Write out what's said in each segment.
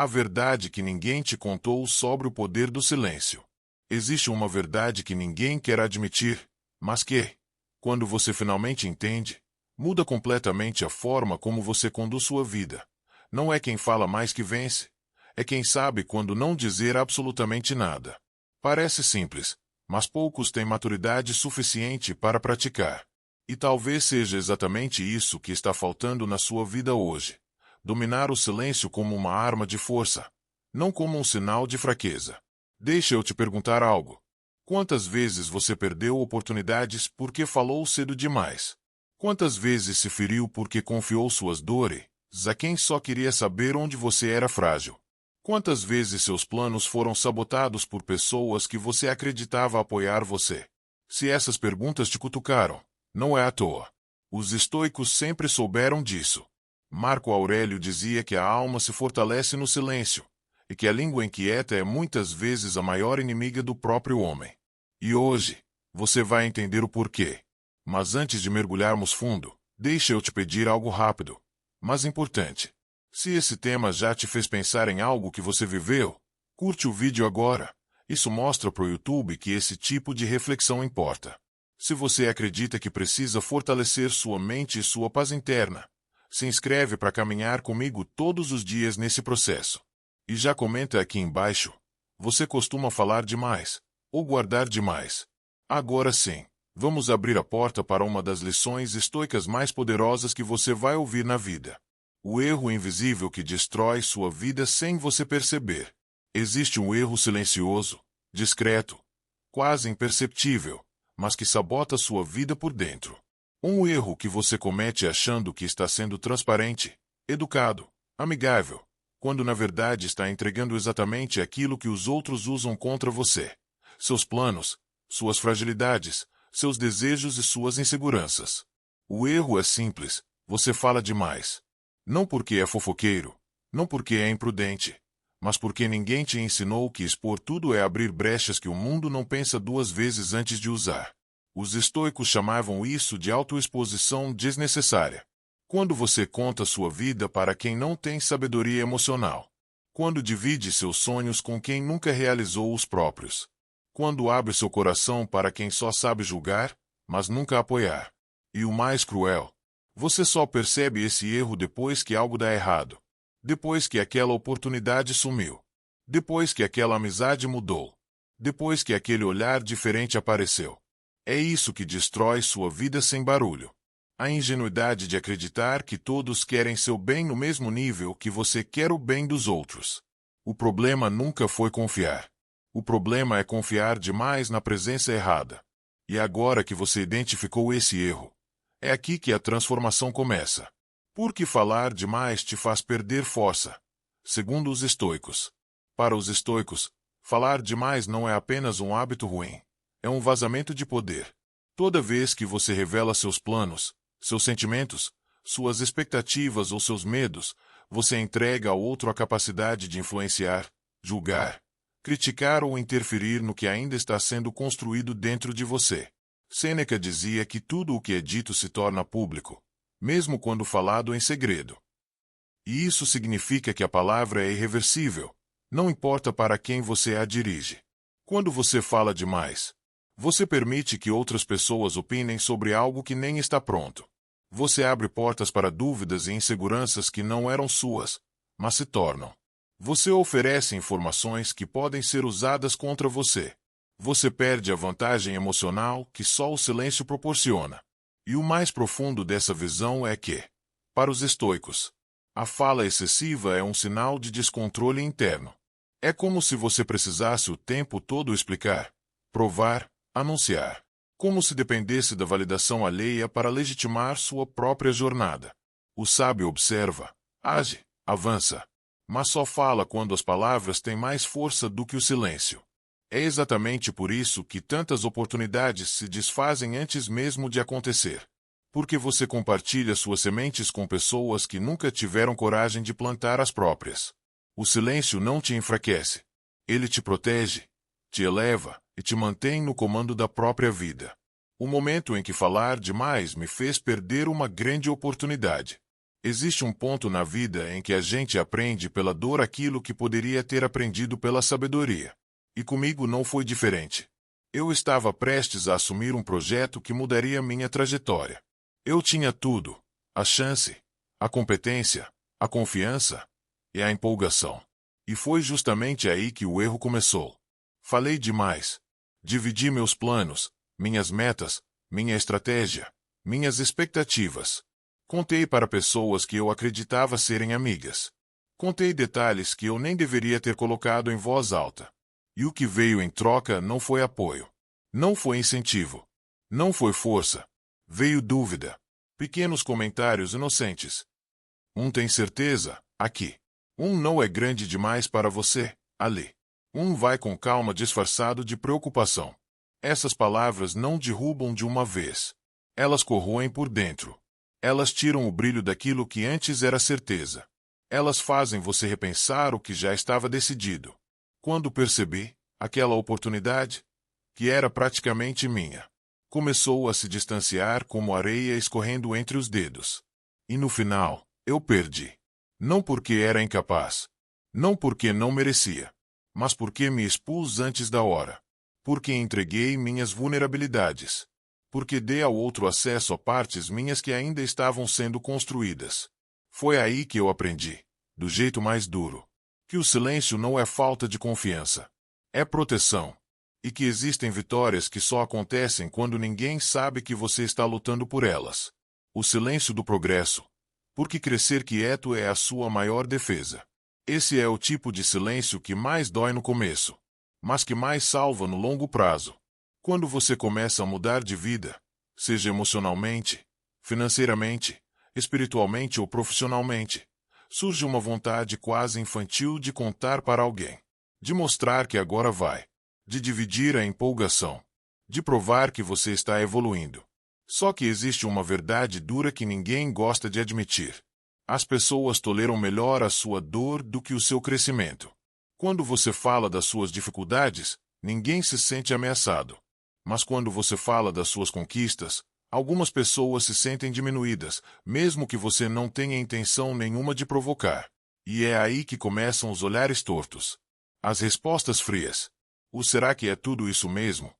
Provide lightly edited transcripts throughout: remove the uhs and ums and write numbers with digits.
A verdade que ninguém te contou sobre o poder do silêncio. Existe uma verdade que ninguém quer admitir, mas que, quando você finalmente entende, muda completamente a forma como você conduz sua vida. Não é quem fala mais que vence, é quem sabe quando não dizer absolutamente nada. Parece simples, mas poucos têm maturidade suficiente para praticar. E talvez seja exatamente isso que está faltando na sua vida hoje. Dominar o silêncio como uma arma de força, não como um sinal de fraqueza. Deixa eu te perguntar algo. Quantas vezes você perdeu oportunidades porque falou cedo demais? Quantas vezes se feriu porque confiou suas dores a quem só queria saber onde você era frágil? Quantas vezes seus planos foram sabotados por pessoas que você acreditava apoiar você? Se essas perguntas te cutucaram, não é à toa. Os estoicos sempre souberam disso. Marco Aurélio dizia que a alma se fortalece no silêncio, e que a língua inquieta é muitas vezes a maior inimiga do próprio homem. E hoje, você vai entender o porquê. Mas antes de mergulharmos fundo, deixa eu te pedir algo rápido, mas importante. Se esse tema já te fez pensar em algo que você viveu, curte o vídeo agora. Isso mostra para o YouTube que esse tipo de reflexão importa. Se você acredita que precisa fortalecer sua mente e sua paz interna, se inscreve para caminhar comigo todos os dias nesse processo. E já comenta aqui embaixo, você costuma falar demais, ou guardar demais? Agora sim, vamos abrir a porta para uma das lições estoicas mais poderosas que você vai ouvir na vida. O erro invisível que destrói sua vida sem você perceber. Existe um erro silencioso, discreto, quase imperceptível, mas que sabota sua vida por dentro. Um erro que você comete achando que está sendo transparente, educado, amigável, quando na verdade está entregando exatamente aquilo que os outros usam contra você. Seus planos, suas fragilidades, seus desejos e suas inseguranças. O erro é simples, você fala demais. Não porque é fofoqueiro, não porque é imprudente, mas porque ninguém te ensinou que expor tudo é abrir brechas que o mundo não pensa duas vezes antes de usar. Os estoicos chamavam isso de autoexposição desnecessária. Quando você conta sua vida para quem não tem sabedoria emocional. Quando divide seus sonhos com quem nunca realizou os próprios. Quando abre seu coração para quem só sabe julgar, mas nunca apoiar. E o mais cruel, você só percebe esse erro depois que algo dá errado. Depois que aquela oportunidade sumiu. Depois que aquela amizade mudou. Depois que aquele olhar diferente apareceu. É isso que destrói sua vida sem barulho. A ingenuidade de acreditar que todos querem seu bem no mesmo nível que você quer o bem dos outros. O problema nunca foi confiar. O problema é confiar demais na presença errada. E agora que você identificou esse erro, é aqui que a transformação começa. Porque falar demais te faz perder força. Segundo os estoicos. Para os estoicos, falar demais não é apenas um hábito ruim. É um vazamento de poder. Toda vez que você revela seus planos, seus sentimentos, suas expectativas ou seus medos, você entrega ao outro a capacidade de influenciar, julgar, criticar ou interferir no que ainda está sendo construído dentro de você. Sêneca dizia que tudo o que é dito se torna público, mesmo quando falado em segredo. E isso significa que a palavra é irreversível, não importa para quem você a dirige. Quando você fala demais, você permite que outras pessoas opinem sobre algo que nem está pronto. Você abre portas para dúvidas e inseguranças que não eram suas, mas se tornam. Você oferece informações que podem ser usadas contra você. Você perde a vantagem emocional que só o silêncio proporciona. E o mais profundo dessa visão é que, para os estoicos, a fala excessiva é um sinal de descontrole interno. É como se você precisasse o tempo todo explicar, provar, anunciar. Como se dependesse da validação alheia para legitimar sua própria jornada. O sábio observa, age, avança, mas só fala quando as palavras têm mais força do que o silêncio. É exatamente por isso que tantas oportunidades se desfazem antes mesmo de acontecer. Porque você compartilha suas sementes com pessoas que nunca tiveram coragem de plantar as próprias. O silêncio não te enfraquece. Ele te protege, te eleva e te mantém no comando da própria vida. O momento em que falar demais me fez perder uma grande oportunidade. Existe um ponto na vida em que a gente aprende pela dor aquilo que poderia ter aprendido pela sabedoria. E comigo não foi diferente. Eu estava prestes a assumir um projeto que mudaria minha trajetória. Eu tinha tudo: a chance, a competência, a confiança e a empolgação. E foi justamente aí que o erro começou. Falei demais. Dividi meus planos, minhas metas, minha estratégia, minhas expectativas. Contei para pessoas que eu acreditava serem amigas. Contei detalhes que eu nem deveria ter colocado em voz alta. E o que veio em troca não foi apoio. Não foi incentivo. Não foi força. Veio dúvida. Pequenos comentários inocentes. Tem certeza? Aqui. Não é grande demais para você? Ali. Vai com calma disfarçado de preocupação. Essas palavras não derrubam de uma vez. Elas corroem por dentro. Elas tiram o brilho daquilo que antes era certeza. Elas fazem você repensar o que já estava decidido. Quando percebi, aquela oportunidade, que era praticamente minha, começou a se distanciar como areia escorrendo entre os dedos. E no final, eu perdi. Não porque era incapaz. Não porque não merecia. Mas porque me expus antes da hora. Porque entreguei minhas vulnerabilidades. Porque dei ao outro acesso a partes minhas que ainda estavam sendo construídas. Foi aí que eu aprendi, do jeito mais duro, que o silêncio não é falta de confiança. É proteção. E que existem vitórias que só acontecem quando ninguém sabe que você está lutando por elas. O silêncio do progresso. Porque crescer quieto é a sua maior defesa. Esse é o tipo de silêncio que mais dói no começo, mas que mais salva no longo prazo. Quando você começa a mudar de vida, seja emocionalmente, financeiramente, espiritualmente ou profissionalmente, surge uma vontade quase infantil de contar para alguém, de mostrar que agora vai, de dividir a empolgação, de provar que você está evoluindo. Só que existe uma verdade dura que ninguém gosta de admitir. As pessoas toleram melhor a sua dor do que o seu crescimento. Quando você fala das suas dificuldades, ninguém se sente ameaçado. Mas quando você fala das suas conquistas, algumas pessoas se sentem diminuídas, mesmo que você não tenha intenção nenhuma de provocar. E é aí que começam os olhares tortos. As respostas frias. O será que é tudo isso mesmo?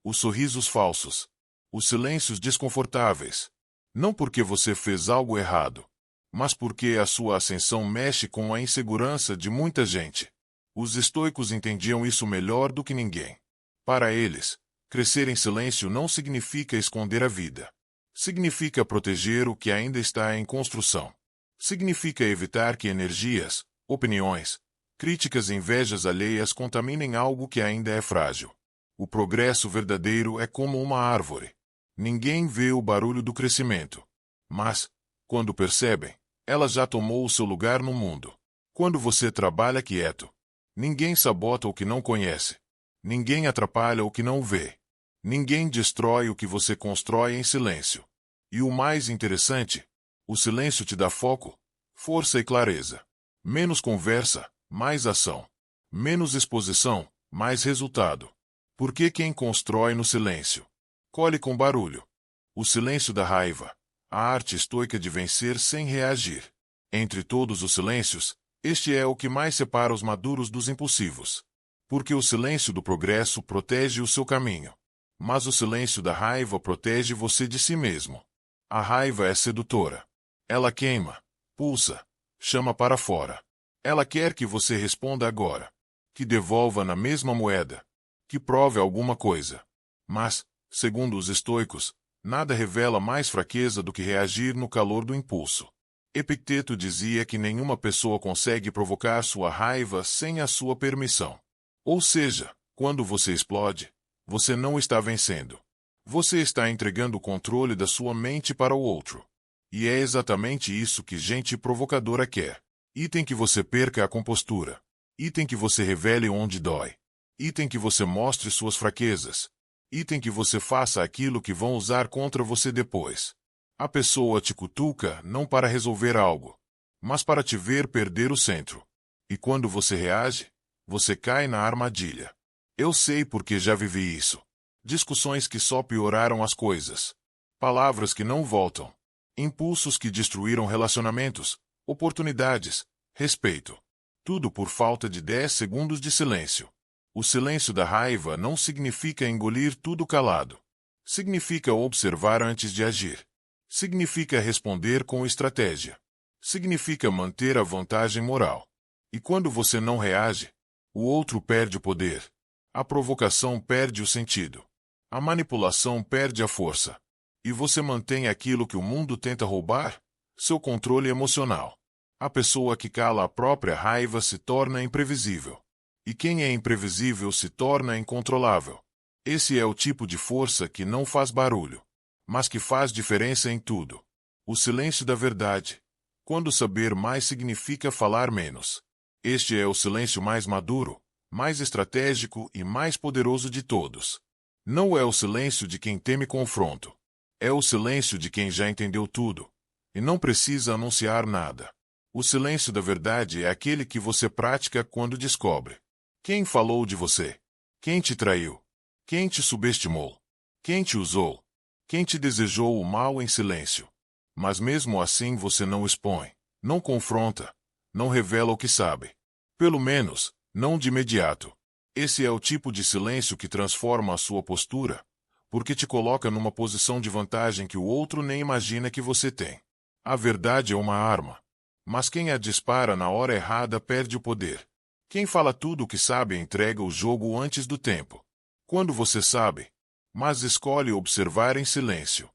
Os sorrisos falsos. Os silêncios desconfortáveis. Não porque você fez algo errado, mas porque a sua ascensão mexe com a insegurança de muita gente. Os estoicos entendiam isso melhor do que ninguém. Para eles, crescer em silêncio não significa esconder a vida. Significa proteger o que ainda está em construção. Significa evitar que energias, opiniões, críticas e invejas alheias contaminem algo que ainda é frágil. O progresso verdadeiro é como uma árvore. Ninguém vê o barulho do crescimento. Mas, quando percebem, ela já tomou o seu lugar no mundo. Quando você trabalha quieto, ninguém sabota o que não conhece. Ninguém atrapalha o que não vê. Ninguém destrói o que você constrói em silêncio. E o mais interessante, o silêncio te dá foco, força e clareza. Menos conversa, mais ação. Menos exposição, mais resultado. Porque quem constrói no silêncio colhe com barulho. O silêncio da raiva, a arte estoica de vencer sem reagir. Entre todos os silêncios, este é o que mais separa os maduros dos impulsivos. Porque o silêncio do progresso protege o seu caminho. Mas o silêncio da raiva protege você de si mesmo. A raiva é sedutora. Ela queima, pulsa, chama para fora. Ela quer que você responda agora. Que devolva na mesma moeda. Que prove alguma coisa. Mas, segundo os estoicos, nada revela mais fraqueza do que reagir no calor do impulso. Epicteto dizia que nenhuma pessoa consegue provocar sua raiva sem a sua permissão. Ou seja, quando você explode, você não está vencendo. Você está entregando o controle da sua mente para o outro. E é exatamente isso que gente provocadora quer. Item que você perca a compostura. Item que você revele onde dói. Item que você mostre suas fraquezas. Item que você faça aquilo que vão usar contra você depois. A pessoa te cutuca não para resolver algo, mas para te ver perder o centro. E quando você reage, você cai na armadilha. Eu sei porque já vivi isso. Discussões que só pioraram as coisas. Palavras que não voltam. Impulsos que destruíram relacionamentos, oportunidades, respeito. Tudo por falta de 10 segundos de silêncio. O silêncio da raiva não significa engolir tudo calado. Significa observar antes de agir. Significa responder com estratégia. Significa manter a vantagem moral. E quando você não reage, o outro perde o poder. A provocação perde o sentido. A manipulação perde a força. E você mantém aquilo que o mundo tenta roubar? Seu controle emocional. A pessoa que cala a própria raiva se torna imprevisível. E quem é imprevisível se torna incontrolável. Esse é o tipo de força que não faz barulho, mas que faz diferença em tudo. O silêncio da verdade. Quando saber mais significa falar menos. Este é o silêncio mais maduro, mais estratégico e mais poderoso de todos. Não é o silêncio de quem teme confronto. É o silêncio de quem já entendeu tudo, e não precisa anunciar nada. O silêncio da verdade é aquele que você pratica quando descobre. Quem falou de você? Quem te traiu? Quem te subestimou? Quem te usou? Quem te desejou o mal em silêncio? Mas mesmo assim você não expõe, não confronta, não revela o que sabe. Pelo menos, não de imediato. Esse é o tipo de silêncio que transforma a sua postura, porque te coloca numa posição de vantagem que o outro nem imagina que você tem. A verdade é uma arma, mas quem a dispara na hora errada perde o poder. Quem fala tudo o que sabe entrega o jogo antes do tempo. Quando você sabe, mas escolhe observar em silêncio,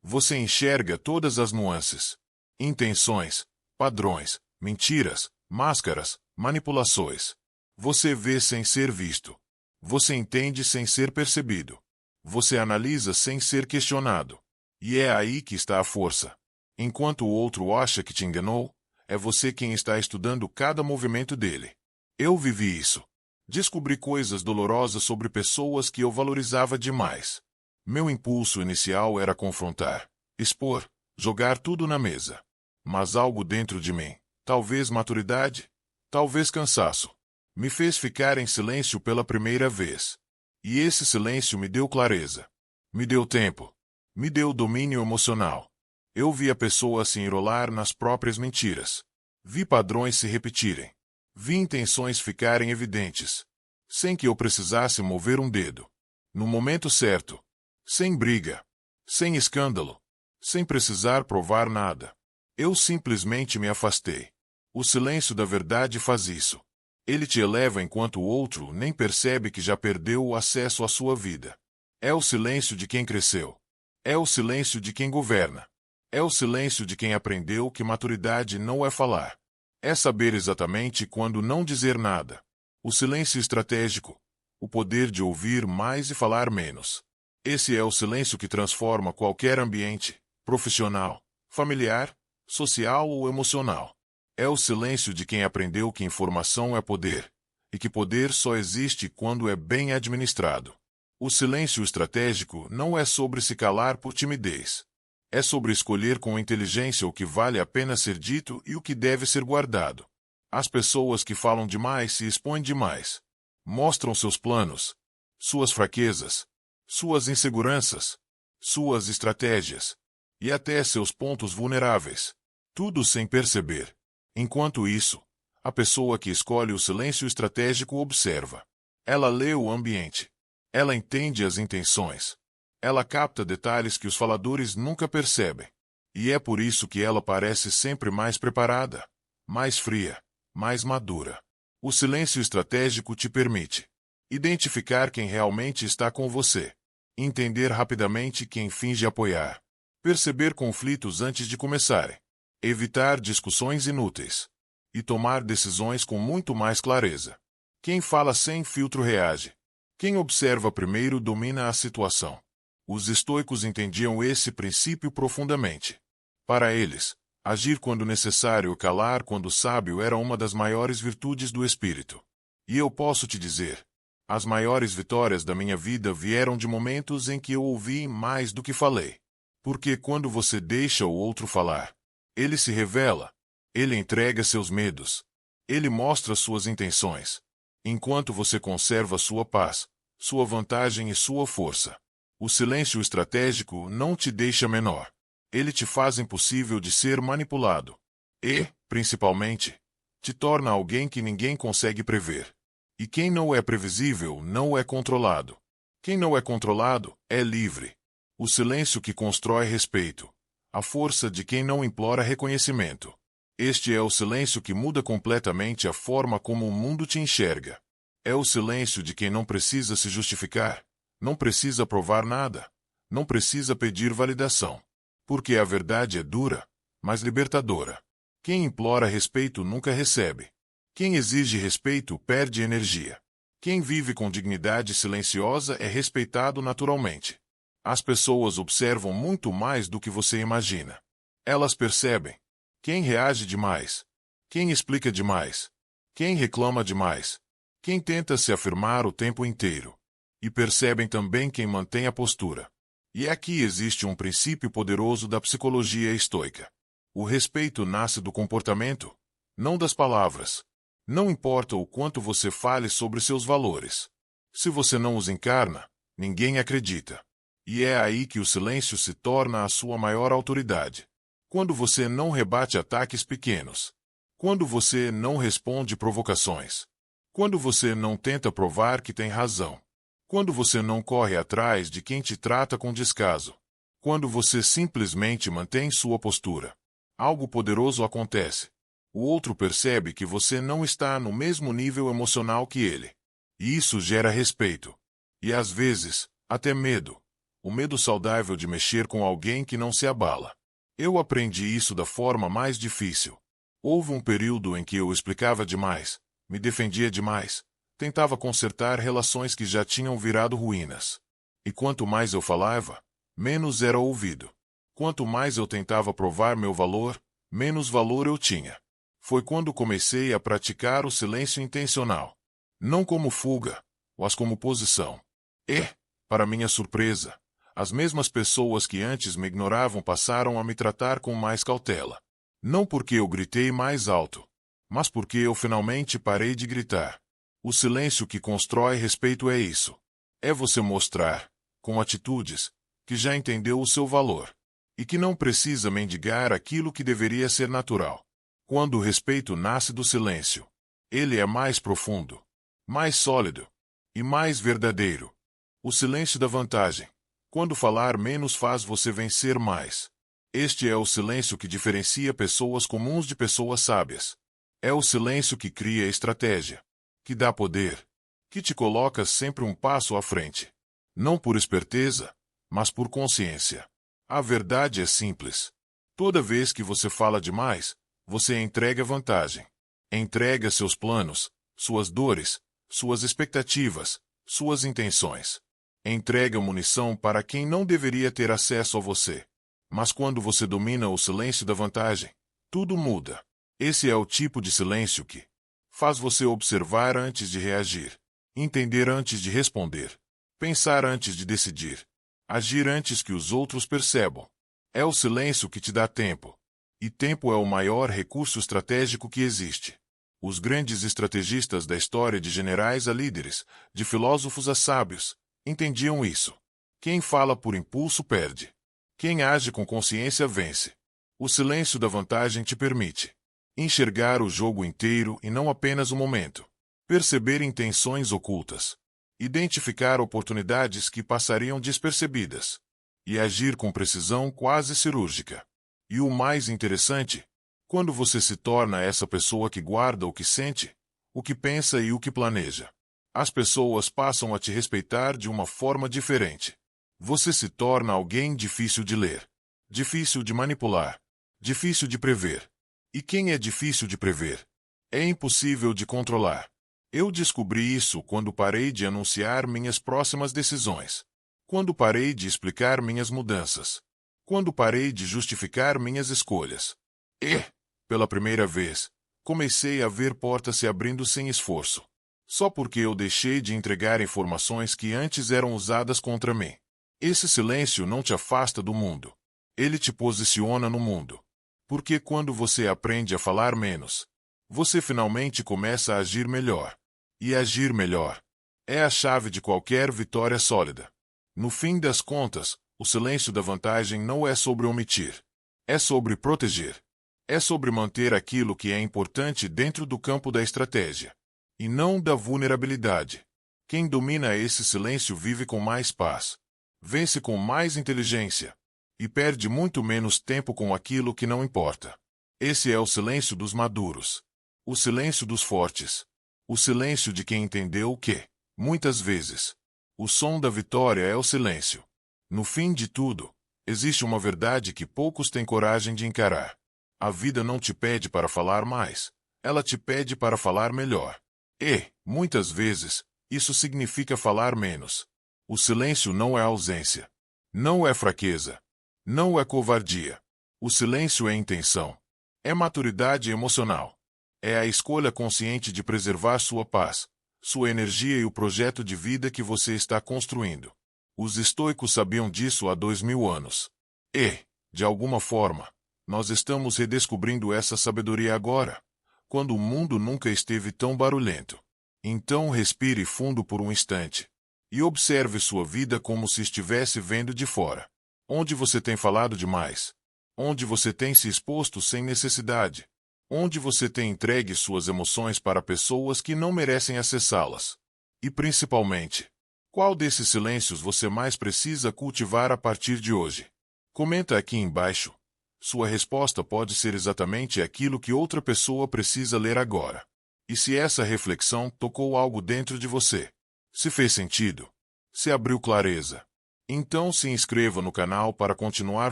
você enxerga todas as nuances, intenções, padrões, mentiras, máscaras, manipulações. Você vê sem ser visto. Você entende sem ser percebido. Você analisa sem ser questionado. E é aí que está a força. Enquanto o outro acha que te enganou, é você quem está estudando cada movimento dele. Eu vivi isso. Descobri coisas dolorosas sobre pessoas que eu valorizava demais. Meu impulso inicial era confrontar, expor, jogar tudo na mesa. Mas algo dentro de mim, talvez maturidade, talvez cansaço, me fez ficar em silêncio pela primeira vez. E esse silêncio me deu clareza. Me deu tempo. Me deu domínio emocional. Eu vi a pessoa se enrolar nas próprias mentiras. Vi padrões se repetirem. Vi intenções ficarem evidentes. Sem que eu precisasse mover um dedo. No momento certo. Sem briga. Sem escândalo. Sem precisar provar nada. Eu simplesmente me afastei. O silêncio da verdade faz isso. Ele te eleva enquanto o outro nem percebe que já perdeu o acesso à sua vida. É o silêncio de quem cresceu. É o silêncio de quem governa. É o silêncio de quem aprendeu que maturidade não é falar. É saber exatamente quando não dizer nada. O silêncio estratégico. O poder de ouvir mais e falar menos. Esse é o silêncio que transforma qualquer ambiente, profissional, familiar, social ou emocional. É o silêncio de quem aprendeu que informação é poder, e que poder só existe quando é bem administrado. O silêncio estratégico não é sobre se calar por timidez. É sobre escolher com inteligência o que vale a pena ser dito e o que deve ser guardado. As pessoas que falam demais se expõem demais. Mostram seus planos, suas fraquezas, suas inseguranças, suas estratégias, e até seus pontos vulneráveis. Tudo sem perceber. Enquanto isso, a pessoa que escolhe o silêncio estratégico observa. Ela lê o ambiente. Ela entende as intenções. Ela capta detalhes que os faladores nunca percebem. E é por isso que ela parece sempre mais preparada, mais fria, mais madura. O silêncio estratégico te permite identificar quem realmente está com você, entender rapidamente quem finge apoiar, perceber conflitos antes de começarem, evitar discussões inúteis e tomar decisões com muito mais clareza. Quem fala sem filtro reage. Quem observa primeiro domina a situação. Os estoicos entendiam esse princípio profundamente. Para eles, agir quando necessário e calar quando sábio era uma das maiores virtudes do espírito. E eu posso te dizer, as maiores vitórias da minha vida vieram de momentos em que eu ouvi mais do que falei. Porque quando você deixa o outro falar, ele se revela, ele entrega seus medos, ele mostra suas intenções, enquanto você conserva sua paz, sua vantagem e sua força. O silêncio estratégico não te deixa menor. Ele te faz impossível de ser manipulado. E, principalmente, te torna alguém que ninguém consegue prever. E quem não é previsível não é controlado. Quem não é controlado é livre. O silêncio que constrói respeito. A força de quem não implora reconhecimento. Este é o silêncio que muda completamente a forma como o mundo te enxerga. É o silêncio de quem não precisa se justificar, não precisa provar nada, não precisa pedir validação. Porque a verdade é dura, mas libertadora. Quem implora respeito nunca recebe. Quem exige respeito perde energia. Quem vive com dignidade silenciosa é respeitado naturalmente. As pessoas observam muito mais do que você imagina. Elas percebem quem reage demais, quem explica demais, quem reclama demais, quem tenta se afirmar o tempo inteiro. E percebem também quem mantém a postura. E aqui existe um princípio poderoso da psicologia estoica. O respeito nasce do comportamento, não das palavras. Não importa o quanto você fale sobre seus valores. Se você não os encarna, ninguém acredita. E é aí que o silêncio se torna a sua maior autoridade. Quando você não rebate ataques pequenos. Quando você não responde provocações. Quando você não tenta provar que tem razão. Quando você não corre atrás de quem te trata com descaso. Quando você simplesmente mantém sua postura. Algo poderoso acontece. O outro percebe que você não está no mesmo nível emocional que ele. E isso gera respeito. E às vezes, até medo. O medo saudável de mexer com alguém que não se abala. Eu aprendi isso da forma mais difícil. Houve um período em que eu explicava demais, me defendia demais, tentava consertar relações que já tinham virado ruínas. E quanto mais eu falava, menos era ouvido. Quanto mais eu tentava provar meu valor, menos valor eu tinha. Foi quando comecei a praticar o silêncio intencional. Não como fuga, mas como posição. E, para minha surpresa, as mesmas pessoas que antes me ignoravam passaram a me tratar com mais cautela. Não porque eu gritei mais alto, mas porque eu finalmente parei de gritar. O silêncio que constrói respeito é isso. É você mostrar, com atitudes, que já entendeu o seu valor. E que não precisa mendigar aquilo que deveria ser natural. Quando o respeito nasce do silêncio, ele é mais profundo, mais sólido e mais verdadeiro. O silêncio da vantagem. Quando falar menos faz você vencer mais. Este é o silêncio que diferencia pessoas comuns de pessoas sábias. É o silêncio que cria estratégia, que dá poder, que te coloca sempre um passo à frente. Não por esperteza, mas por consciência. A verdade é simples. Toda vez que você fala demais, você entrega vantagem. Entrega seus planos, suas dores, suas expectativas, suas intenções. Entrega munição para quem não deveria ter acesso a você. Mas quando você domina o silêncio da vantagem, tudo muda. Esse é o tipo de silêncio que faz você observar antes de reagir, entender antes de responder, pensar antes de decidir, agir antes que os outros percebam. É o silêncio que te dá tempo. E tempo é o maior recurso estratégico que existe. Os grandes estrategistas da história, de generais a líderes, de filósofos a sábios, entendiam isso. Quem fala por impulso perde. Quem age com consciência vence. O silêncio da vantagem te permite enxergar o jogo inteiro e não apenas o momento. Perceber intenções ocultas. Identificar oportunidades que passariam despercebidas. E agir com precisão quase cirúrgica. E o mais interessante, quando você se torna essa pessoa que guarda o que sente, o que pensa e o que planeja, as pessoas passam a te respeitar de uma forma diferente. Você se torna alguém difícil de ler, difícil de manipular, difícil de prever. E quem é difícil de prever? É impossível de controlar. Eu descobri isso quando parei de anunciar minhas próximas decisões. Quando parei de explicar minhas mudanças. Quando parei de justificar minhas escolhas. E, pela primeira vez, comecei a ver portas se abrindo sem esforço. Só porque eu deixei de entregar informações que antes eram usadas contra mim. Esse silêncio não te afasta do mundo. Ele te posiciona no mundo. Porque quando você aprende a falar menos, você finalmente começa a agir melhor. E agir melhor é a chave de qualquer vitória sólida. No fim das contas, O silêncio da vantagem não é sobre omitir. É sobre proteger. É sobre manter aquilo que é importante dentro do campo da estratégia. E não da vulnerabilidade. Quem domina esse silêncio vive com mais paz. Vence com mais inteligência. E perde muito menos tempo com aquilo que não importa. Esse é o silêncio dos maduros. O silêncio dos fortes. O silêncio de quem entendeu que, muitas vezes, o som da vitória é o silêncio. No fim de tudo, existe uma verdade que poucos têm coragem de encarar. A vida não te pede para falar mais. Ela te pede para falar melhor. E, muitas vezes, isso significa falar menos. O silêncio não é ausência. Não é fraqueza. Não é covardia. O silêncio é intenção. É maturidade emocional. É a escolha consciente de preservar sua paz, sua energia e o projeto de vida que você está construindo. Os estoicos sabiam disso há 2000 anos. E, de alguma forma, nós estamos redescobrindo essa sabedoria agora, quando o mundo nunca esteve tão barulhento. Então respire fundo por um instante. E observe sua vida como se estivesse vendo de fora. Onde você tem falado demais? Onde você tem se exposto sem necessidade? Onde você tem entregue suas emoções para pessoas que não merecem acessá-las? E principalmente, qual desses silêncios você mais precisa cultivar a partir de hoje? Comenta aqui embaixo. Sua resposta pode ser exatamente aquilo que outra pessoa precisa ler agora. E se essa reflexão tocou algo dentro de você? Se fez sentido? Se abriu clareza? Então se inscreva no canal para continuar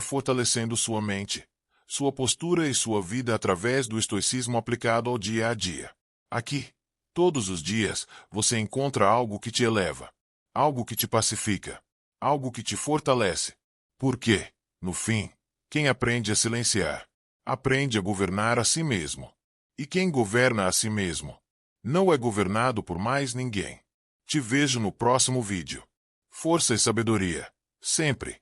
fortalecendo sua mente, sua postura e sua vida através do estoicismo aplicado ao dia a dia. Aqui, todos os dias, você encontra algo que te eleva, algo que te pacifica, algo que te fortalece. Porque, no fim, quem aprende a silenciar, aprende a governar a si mesmo. E quem governa a si mesmo, não é governado por mais ninguém. Te vejo no próximo vídeo. Força e sabedoria, sempre.